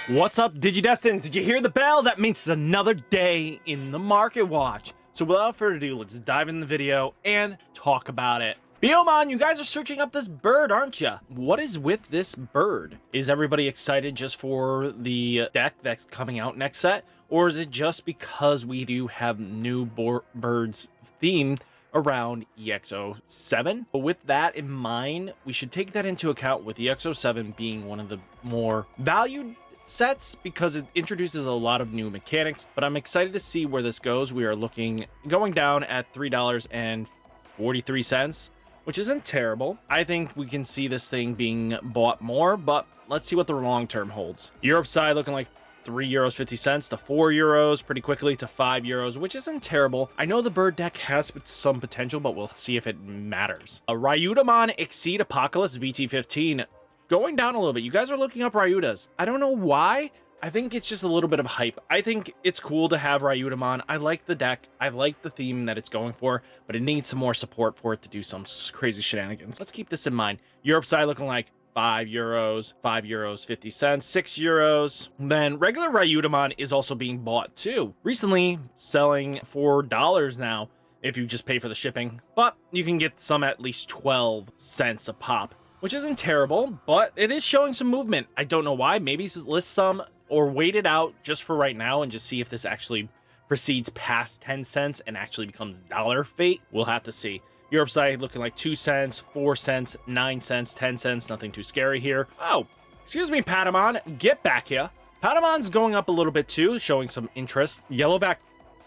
What's up, Digidestins? Did you hear the bell? That means it's another day in the Market Watch. So without further ado, let's dive in the video and talk about it. Biomon, you guys are searching up this bird, aren't you? What is with this bird? Is everybody excited just for the deck that's coming out next set? Or is it just because we do have new birds themed around EXO-7? But with that in mind, we should take that into account with EXO-7 being one of the more valued sets because it introduces a lot of new mechanics, but I'm excited to see where this goes. We are going down at $3.43, which isn't terrible. I think we can see this thing being bought more, but let's see what the long term holds. Europe side looking like €3.50 to €4 pretty quickly to €5, which isn't terrible. I know the bird deck has some potential, but we'll see if it matters. A RideMyAvatar Exceed Apocalypse BT15 going down a little bit. You guys are looking up Ryutas. I don't know why. I think it's just a little bit of hype. I think it's cool to have Ryutamon. I like the deck. I like the theme that it's going for, but it needs some more support for it to do some crazy shenanigans. Let's keep this in mind. Europe side looking like €5, €5.50, €6. Then regular Ryutamon is also being bought too. Recently selling $4 now if you just pay for the shipping, but you can get some at least 12 cents a pop, which isn't terrible, but it is showing some movement. I don't know why. Maybe list some or wait it out just for right now and just see if this actually proceeds past 10 cents and actually becomes dollar fate. We'll have to see. Europe side looking like 2 cents, 4 cents, 9 cents, 10 cents. Nothing too scary here. Oh, excuse me, Patamon. Get back here. Patamon's going up a little bit too, showing some interest. Yellowback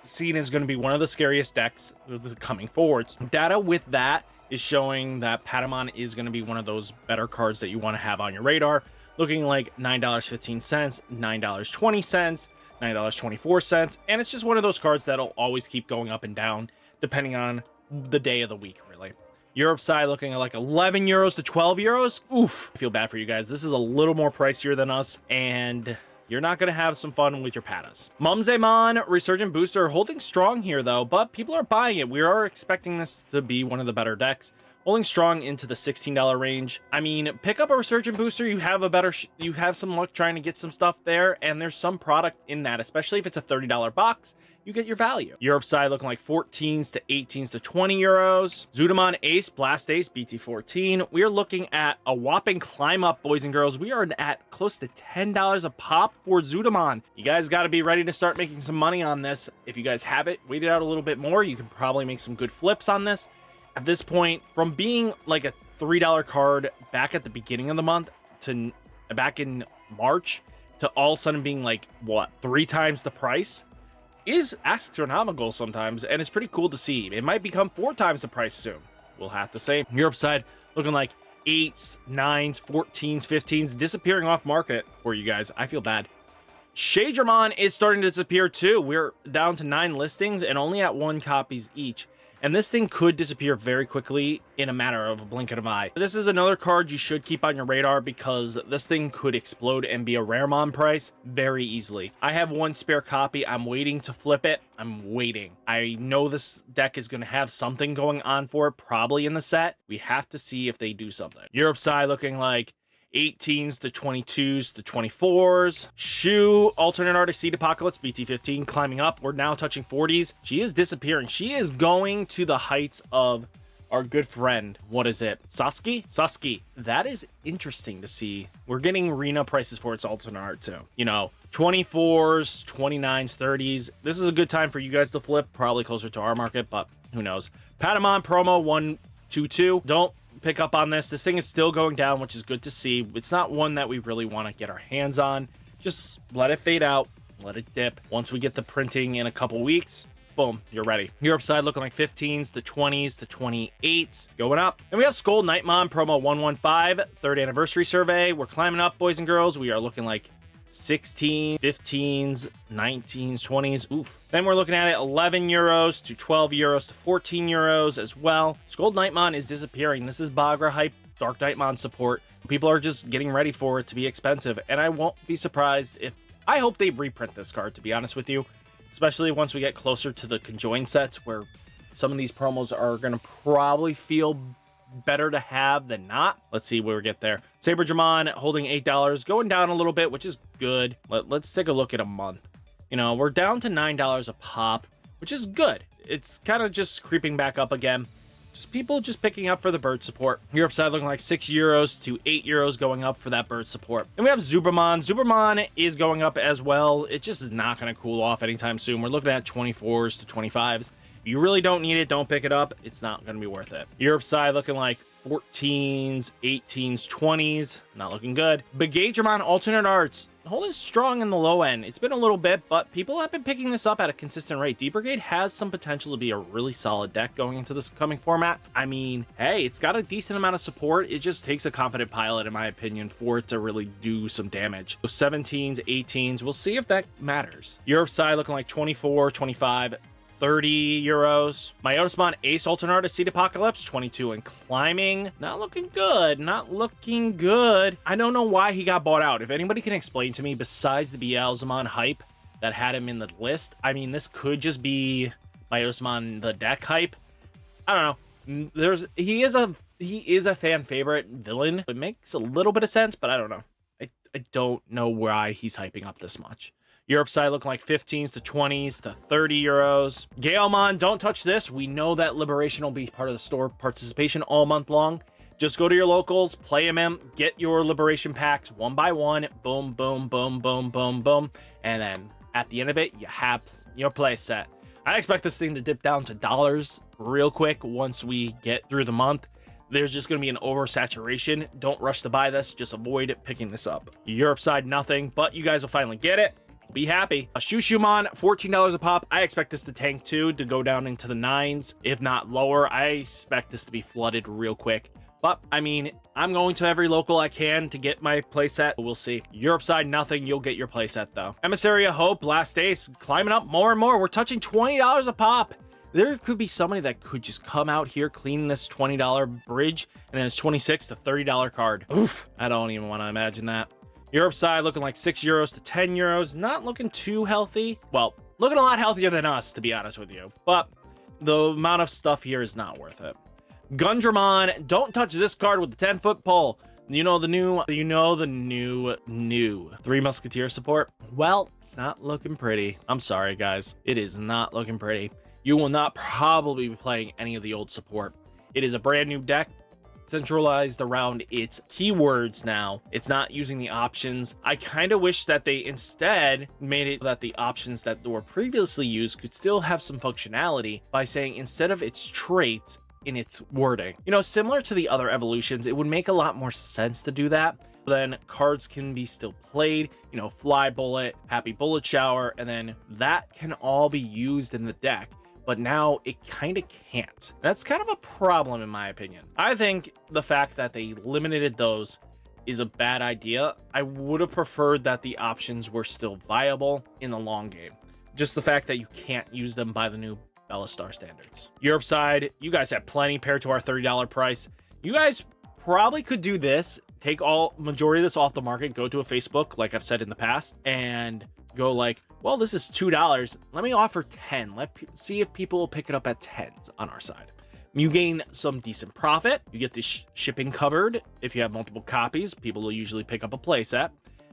Scene is going to be one of the scariest decks coming forwards. Data with that is showing that Patamon is going to be one of those better cards that you want to have on your radar. Looking like $9.15, $9.20, $9.24, and it's just one of those cards that'll always keep going up and down depending on the day of the week, really. Europe side looking at like €11 to €12. Oof, I feel bad for you guys. This is a little more pricier than us, and you're not going to have some fun with your Patas. Mumzemon Resurgent Booster holding strong here, though, but people are buying it. We are expecting this to be one of the better decks. Holding strong into the $16 range. I mean, pick up a Resurgent Booster. You have you have some luck trying to get some stuff there, and there's some product in that, especially if it's a $30 box. You get your value. Europe side looking like 14s to 18s to €20. Zudomon Ace, Blast Ace, BT14. We are looking at a whopping climb up, boys and girls. We are at close to $10 a pop for Zudomon. You guys got to be ready to start making some money on this. If you guys have it, wait it out a little bit more. You can probably make some good flips on this. At this point, from being like a $3 card back at the beginning of the month to back in March to all of a sudden being like, what, 3 times the price is astronomical sometimes, and it's pretty cool to see. It might become 4 times the price soon. We'll have to say. Europe side looking like 8s, 9s, 14s, 15s disappearing off market for you guys. I feel bad. Shadramon is starting to disappear too. We're down to 9 listings and only at 1 copies each. And this thing could disappear very quickly in a matter of a blink of an eye. This is another card you should keep on your radar because this thing could explode and be a Raremon price very easily. I have 1 spare copy. I'm waiting to flip it. I'm waiting. I know this deck is going to have something going on for it, probably in the set. We have to see if they do something. Europe side looking like 18s to 22s to 24s. Shu, Alternate Art Exceed Apocalypse, BT15 climbing up. We're now touching 40s. She is disappearing. She is going to the heights of our good friend. What is it? Sasuke. That is interesting to see. We're getting Rena prices for its Alternate Art too. You know, 24s, 29s, 30s. This is a good time for you guys to flip. Probably closer to our market, but who knows. Patamon promo 122. Don't pick up on this. This thing is still going down, which is good to see. It's not one that we really want to get our hands on. Just let it fade out, let it dip. Once we get the printing in a couple weeks, boom, you're ready. Europe side looking like 15s to 20s to 28s going up. And we have Skull Nightmon promo 115 3rd anniversary survey. We're climbing up, boys and girls. We are looking like 16, 15s, 19s, 20s. Oof. Then we're looking at it €11 to €12 to €14 as well. Skull Nightmon is disappearing. This is Bagra hype, Dark Nightmon support. People are just getting ready for it to be expensive, and I won't be surprised if I hope they reprint this card, to be honest with you, especially once we get closer to the conjoined sets where some of these promos are going to probably feel better to have than not. Let's see where we get there. Saber Dramon holding $8, going down a little bit, which is good. Let's take a look at a month. You know, we're down to $9 a pop, which is good. It's kind of just creeping back up again. Just people just picking up for the bird support. Europe side looking like €6 to €8 going up for that bird support. And we have Zubramon. Zubramon is going up as well. It just is not going to cool off anytime soon. We're looking at 24s to 25s. If you really don't need it, don't pick it up. It's not going to be worth it. Europe side looking like 14s, 18s, 20s. Not looking good. Begadramon alternate arts holding strong in the low end. It's been a little bit, but people have been picking this up at a consistent rate. Deep Brigade has some potential to be a really solid deck going into this coming format. I mean, hey, it's got a decent amount of support. It just takes a confident pilot, in my opinion, for it to really do some damage. So 17s, 18s, we'll see if that matters. Europe side looking like 24, 25, 30 euros. Myotismon Ace Alternate Seed Apocalypse, 22 and climbing. Not looking good. Not looking good. I don't know why he got bought out. If anybody can explain to me, besides the Beelzemon hype that had him in the list, I mean, this could just be Myotismon the deck hype. I don't know. He is a fan favorite villain. It makes a little bit of sense, but I don't know. I don't know why he's hyping up this much. Europe side looking like 15s to 20s to 30 euros. Galemon, don't touch this. We know that Liberation will be part of the store participation all month long. Just go to your locals, play them in, get your Liberation packs one by one. Boom, boom, boom, boom, boom, boom. And then at the end of it, you have your play set. I expect this thing to dip down to dollars real quick once we get through the month. There's just going to be an oversaturation. Don't rush to buy this. Just avoid picking this up. Europe side, nothing, but you guys will finally get it. Be happy. A Shushumon, $14 a pop. I expect this to tank too, to go down into the 9s, if not lower. I expect this to be flooded real quick. But, I mean, I'm going to every local I can to get my playset. We'll see. Europe side, nothing. You'll get your playset, though. Emissary of Hope, Last Ace, climbing up more and more. We're touching $20 a pop. There could be somebody that could just come out here, clean this $20 bridge, and then it's $26 to $30 card. Oof. I don't even want to imagine that. Europe side looking like €6 to 10 euros. Not looking too healthy. Well, looking a lot healthier than us, to be honest with you. But the amount of stuff here is not worth it. Gundramon, don't touch this card with the 10-foot pole. You know the new Three Musketeer support? Well, it's not looking pretty. I'm sorry, guys. It is not looking pretty. You will not probably be playing any of the old support. It is a brand new deck, centralized around its keywords now. It's not using the options. I kind of wish that they instead made it so that the options that were previously used could still have some functionality by saying instead of its traits, in its wording. You know, similar to the other evolutions, it would make a lot more sense to do that. Then cards can be still played, you know, Fly Bullet, Happy Bullet Shower, and then that can all be used in the deck. But now it kind of can't. That's kind of a problem in my opinion. I think the fact that they limited those is a bad idea. I would have preferred that the options were still viable in the long game. Just the fact that you can't use them by the new Bellastar standards. Europe side, you guys have plenty paired to our $30 price. You guys probably could do this, take majority of this off the market, go to a Facebook, like I've said in the past, and go like, well, this is $2. Let me offer 10. Let's see if people will pick it up at 10s on our side. You gain some decent profit. You get the shipping covered. If you have multiple copies, people will usually pick up a playset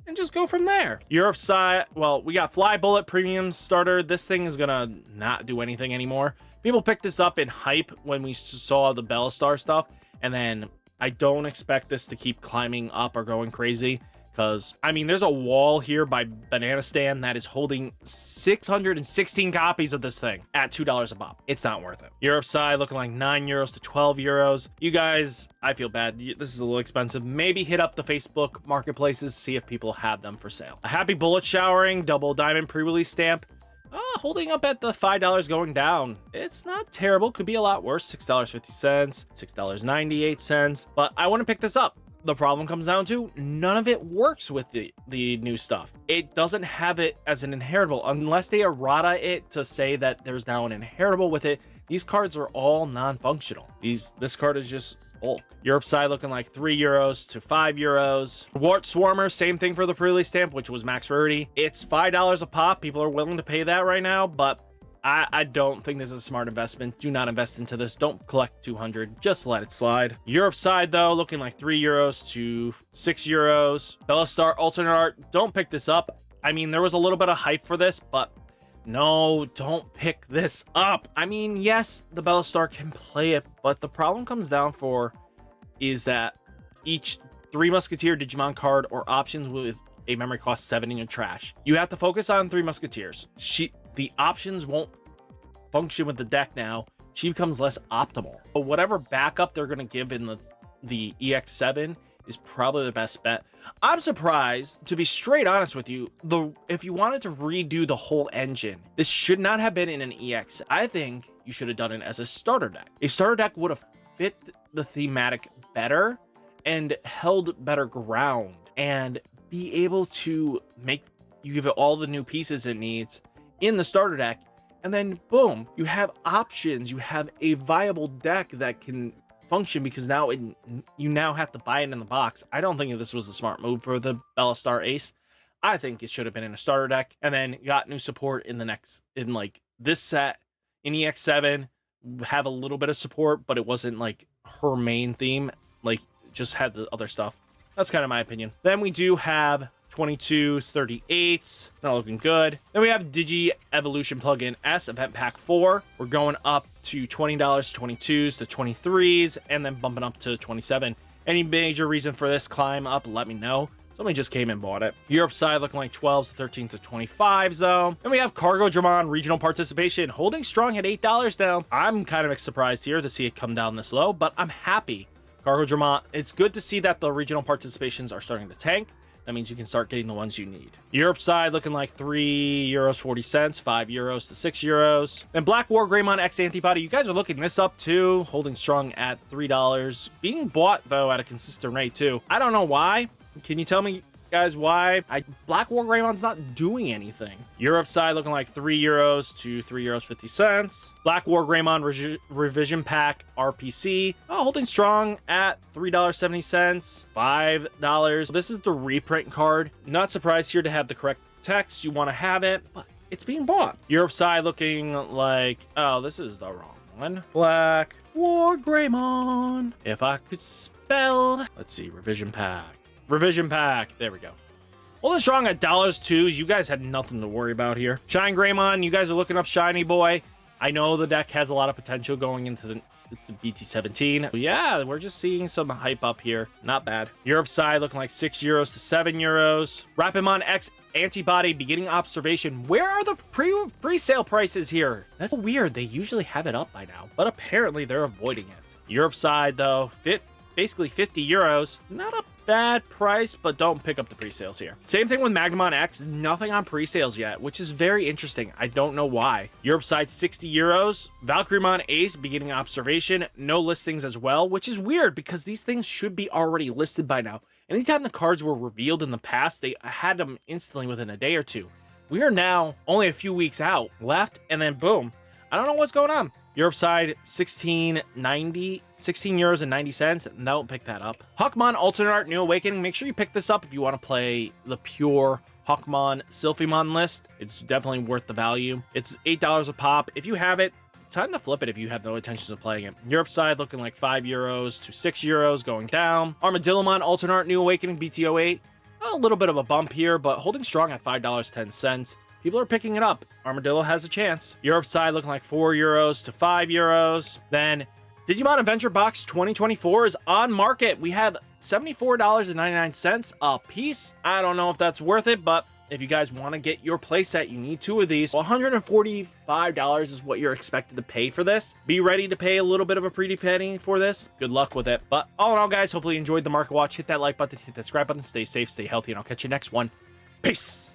and just go from there. Europe side, well, we got Fly Bullet Premium Starter. This thing is gonna not do anything anymore. People picked this up in hype when we saw the Bellastar stuff, and then I don't expect this to keep climbing up or going crazy. Because, I mean, there's a wall here by Banana Stand that is holding 616 copies of this thing at $2 a pop. It's not worth it. Europe side looking like €9 to 12 euros. You guys, I feel bad. This is a little expensive. Maybe hit up the Facebook marketplaces, see if people have them for sale. A Happy Bullet Showering, double diamond pre-release stamp. Holding up at the $5 going down. It's not terrible. Could be a lot worse. $6.50, $6.98. But I want to pick this up. The problem comes down to none of it works with the new stuff. It doesn't have it as an inheritable unless they errata it to say that there's now an inheritable with it. These cards are all non-functional. This card is just bulk. Europe side looking like €3 to 5 euros. Wart Swarmer, same thing for the pre-release stamp, which was max rarity. It's $5 a pop. People are willing to pay that right now, but I don't think this is a smart investment. Do not invest into this. Don't collect 200. Just let it slide. Europe side, though, looking like €3 to €6. Bellastar alternate art. Don't pick this up. I mean, there was a little bit of hype for this, but no, don't pick this up. I mean, yes, the Bellastar can play it, but the problem comes down is that each Three Musketeer Digimon card or options with a memory cost 7 in your trash. You have to focus on Three Musketeers. The options won't function with the deck now. She becomes less optimal. But whatever backup they're going to give in the EX7 is probably the best bet. I'm surprised, to be straight honest with you, if you wanted to redo the whole engine, this should not have been in an EX. I think you should have done it as a starter deck. A starter deck would have fit the thematic better and held better ground and be able to give it all the new pieces it needs in the starter deck, and then boom, you have options. You have a viable deck that can function, because now you now have to buy it in the box. I don't think this was the smart move for the Bellastar Ace. I think it should have been in a starter deck and then got new support in this set in EX7, have a little bit of support, but it wasn't like her main theme, like just had the other stuff. That's kind of my opinion. Then we do have 22s, 38s, not looking good. Then we have Digi Evolution Plugin S Event Pack 4. We're going up to $20, 22s to 23s, and then bumping up to 27. Any major reason for this climb up, let me know. Somebody just came and bought it. Europe side looking like 12s to 13s to 25s though. Then we have Cargo Dramon Regional Participation holding strong at $8 now. I'm kind of surprised here to see it come down this low, but I'm happy. Cargo Dramon, it's good to see that the regional participations are starting to tank. That means you can start getting the ones you need. Europe side looking like €3.40, €5 to €6. Then Black War Greymon X Antibody. You guys are looking this up too, holding strong at $3. Being bought though at a consistent rate too. I don't know why. Can you tell me guys why? Black War Greymon's not doing anything. Europe side looking like €3 to €3.50. Black War Greymon Revision Pack RPC holding strong at $3.70, $5. This is the reprint card. Not surprised here to have the correct text. You want to have it, but it's being bought. Europe side looking like, oh, this is the wrong one. Black War Greymon. If I could spell. Let's see, Revision Pack. There we go. Holding strong at $2s. You guys had nothing to worry about here. Shine Greymon, you guys are looking up Shiny Boy. I know the deck has a lot of potential going into the BT17. Yeah, we're just seeing some hype up here. Not bad. Europe side looking like €6 to €7. Rapidmon X Antibody Beginning Observation. Where are the pre-sale prices here? That's weird. They usually have it up by now, but apparently they're avoiding it. Europe side though, basically €50. Not a bad price, but don't pick up the pre-sales here. Same thing with Magnemon X. Nothing on pre-sales yet, which is very interesting. I don't know why. Europe side €60. Valkyriemon Ace Beginning Observation. No listings as well, which is weird because these things should be already listed by now. Anytime the cards were revealed in the past, they had them instantly within a day or two. We are now only a few weeks out left, and then boom. I don't know what's going on. Europe side €16.90. Don't pick that up. Hawkmon Alternate Art New Awakening. Make sure you pick this up if you want to play the pure Hawkmon Sylphimon list. It's definitely worth the value. It's $8 a pop. If you have it, time to flip it if you have no intentions of playing it. Europe side looking like €5 to €6 going down. Armadillomon Alternate Art New Awakening BT08. A little bit of a bump here, but holding strong at $5.10. People are picking it up. Armadillo has a chance. Europe side looking like €4 to €5. Then Digimon Adventure Box 2024 is on market. We have $74.99 a piece. I don't know if that's worth it, but if you guys want to get your playset, you need 2 of these. $145 is what you're expected to pay for this. Be ready to pay a little bit of a pretty penny for this. Good luck with it. But all in all, guys, hopefully you enjoyed the Market Watch. Hit that like button, hit that subscribe button. Stay safe, stay healthy, and I'll catch you next one. Peace.